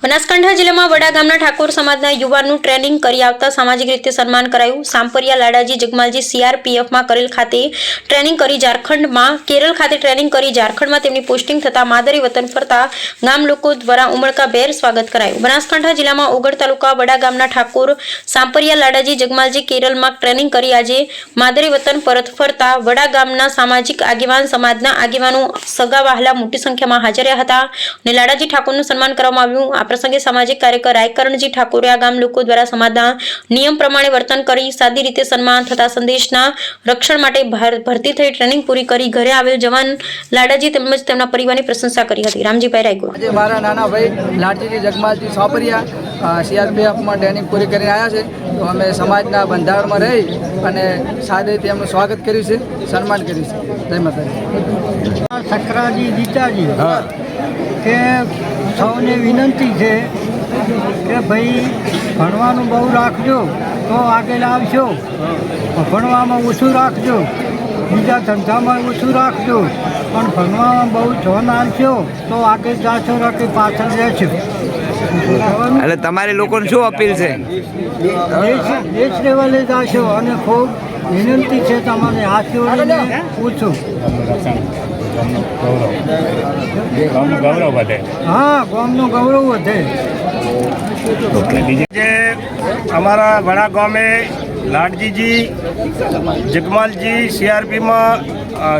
બનાસકાંઠા જિલ્લામાં વડા ગામના ઠાકોર સમાજના યુવાનનું ટ્રેનિંગ કરી આવતા સામાજિક રીતે સન્માન કરાયું। સાંપરિયા લાડાજી જગમાલજી CRPFમાં કરેલ ખાતે ટ્રેનિંગ કરી ઝારખંડમાં કેરળ ખાતે ટ્રેનિંગ કરી ઝારખંડમાં તેમની પોસ્ટિંગ થતા માદરી વતન ફરતા ગામ લોકો દ્વારા ઉમળકાભેર સ્વાગત કરાયું। બનાસકાંઠા જિલ્લામાં ઓગળ તાલુકા વડા ગામના ઠાકોર સાંપરિયા લાડાજી જગમાલજી કેરળમાં ટ્રેનિંગ કરી આજે માદરી વતન પરત ફરતા વડા ગામના સામાજિક આગેવાન સમાજના આગેવાનો સગા વહાલા મોટી સંખ્યામાં હાજર રહ્યા હતા અને લાડાજી ઠાકોરનું સન્માન કરવામાં આવ્યું। આ પ્રસંગે સામાજિક કાર્યકર રાયકરણજી ઠાકોરે આ ગામ લોકો દ્વારા સમાજના નિયમ પ્રમાણે વર્તન કરી સાદી રીતે સન્માન થતા સંદેશના રક્ષણ માટે ભરતી થઈ ટ્રેનિંગ પૂરી કરી ઘરે આવેલ જવાન લાડાજી તેમજ તેમના પરિવારની પ્રશંસા કરી હતી। રામજીભાઈ રાયગુર આજે મારા નાના ભાઈ લાડજીજી જગમાલજી સાંપરિયા CRPFમાં ટ્રેનિંગ પૂરી કરીને આવ્યા છે, તો અમે સમાજના બંધારણમાં રહી અને સાદી રીતે એમનું સ્વાગત કર્યું છે, સન્માન કર્યું છે। જય માતાજી। સકરાજી દીતાજી કે સૌને વિનંતી છે કે ભાઈ ભણવાનું બહુ રાખજો તો આગળ આવશો, ભણવામાં ઓછું રાખજો, બીજા ધંધામાં ઓછું રાખજો, પણ ભણવામાં બહુ ધ્યાન આપશો તો આગળ જાશો કે પાછળ રહેશો। એટલે તમારે લોકોને શું અપીલ છે? દેશ લેવલે જાશો અને ખૂબ વિનંતી છે તમારે હાથ જોડીને પૂછો। ગૌરવ વધે। હા, ગામનું ગૌરવ વધે। જે અમારા વડા ગામે લાડજીજી જગમાલજી CRPમાં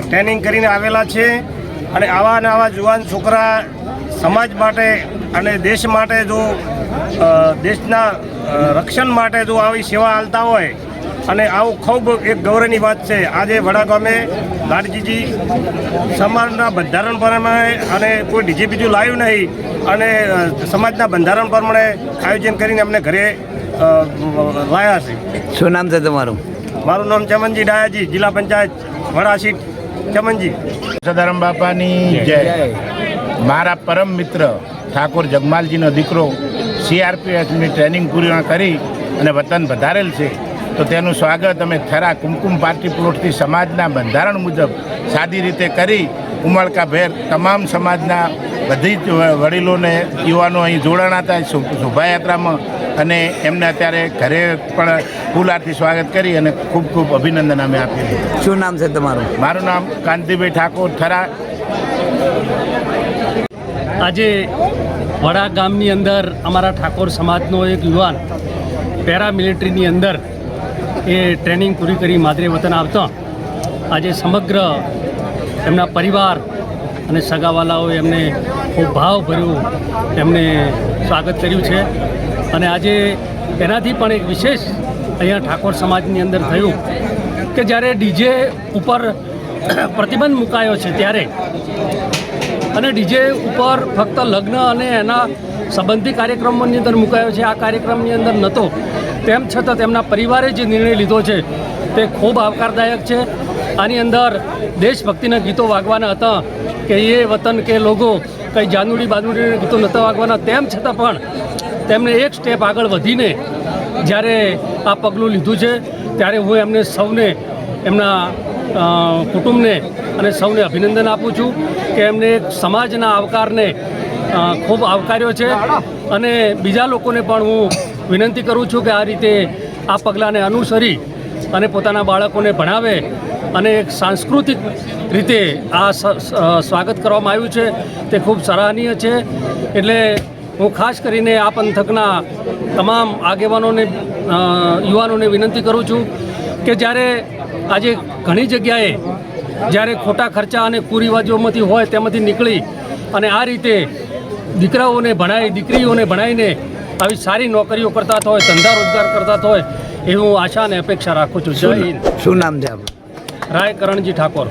ટ્રેનિંગ કરીને આવેલા છે અને આવા ને આવા જુવાન છોકરા સમાજ માટે અને દેશ માટે જો દેશના રક્ષણ માટે જો આવી સેવા આલતા હોય અને આવું ખૂબ એક ગૌરવની વાત છે। આજે વડા ગામે લાડજીજી સમાજના બંધારણ પ્રમાણે અને કોઈ ડીજે બીજું લાવ્યું નહીં અને સમાજના બંધારણ પ્રમાણે આયોજન કરીને અમને ઘરે લાવ્યા છે। શું નામ છે તમારું? મારું નામ ચમનજી ડાયાજી, જિલ્લા પંચાયત વડા સીટ ચમનજી। સદારામ બાપાની જય। મારા પરમ મિત્ર ઠાકોર જગમાલજીનો દીકરો CRPFની ટ્રેનિંગ પૂરી કરી અને વતન વધારેલ છે, તો તેનું સ્વાગત અમે થરા કુમકુમ પાર્ટી પ્લોટથી સમાજના બંધારણ મુજબ સાદી રીતે કરી ઉમળકાભેર તમામ સમાજના બધી જ વડીલોને યુવાનો અહીં જોડાણા હતા શોભાયાત્રામાં અને એમને અત્યારે ઘરે પણ ફૂલહારથી સ્વાગત કરી અને ખૂબ ખૂબ અભિનંદન અમે આપીએ। શું નામ છે તમારું? મારું નામ કાંતિભાઈ ઠાકોર થરા। આજે વડા ગામની અંદર અમારા ઠાકોર સમાજનો એક યુવાન પેરામિલિટરીની અંદર એ ટ્રેનિંગ પૂરી કરી માદરે વતન આવતા આજે સમગ્ર એમના પરિવાર અને સગાવાલાઓએ એમને ખૂબ ભાવભર્યું એમને સ્વાગત કર્યું છે અને આજે એનાથી પણ એક વિશેષ અહીંયા ઠાકોર સમાજની અંદર થયું કે જ્યારે ડીજે ઉપર પ્રતિબંધ મુકાયો છે ત્યારે અને ડીજે ઉપર ફક્ત લગ્ન અને એના સંબંધી કાર્યક્રમોની અંદર મુકાયો છે, આ કાર્યક્રમની અંદર નહોતો, તેમ છતાં તેમના પરિવારે જે નિર્ણય લીધો છે તે ખૂબ આવકારદાયક છે। આની અંદર દેશભક્તિના ગીતો વાગવાના હતા કે એ વતન કે લોકો કંઈ જાનુડી બાનુડીના ગીતો નહોતા વાગવાના, તેમ છતાં પણ તેમણે એક સ્ટેપ આગળ વધીને જ્યારે આ પગલું લીધું છે ત્યારે હું એમને સૌને એમના કુટુંબને અને સૌને અભિનંદન આપું છું કે એમને એક સમાજના આવકારને ખૂબ આવકાર્યો છે અને બીજા લોકોને પણ હું વિનંતી કરું છું કે આ રીતે આ પગલાંને અનુસરી અને પોતાના બાળકોને ભણાવે અને એક સાંસ્કૃતિક રીતે આ સ્વાગત કરવામાં આવ્યું છે તે ખૂબ સરાહનીય છે। એટલે હું ખાસ કરીને આ પંથકના તમામ આગેવાનોને યુવાનોને વિનંતી કરું છું કે જ્યારે આજે ઘણી જગ્યાએ જ્યારે ખોટા ખર્ચા અને કુરિવાજોમાંથી હોય તેમાંથી નીકળી અને આ રીતે દીકરાઓને ભણાવી દીકરીઓને ભણાવીને આવી સારી નોકરીઓ કરતા હોય, ધંધા રોજગાર કરતા હોય એવી હું આશા અને અપેક્ષા રાખું છું। જય હિન્દ। શું નામ છે આપણું? રાયકરણજી ઠાકોર।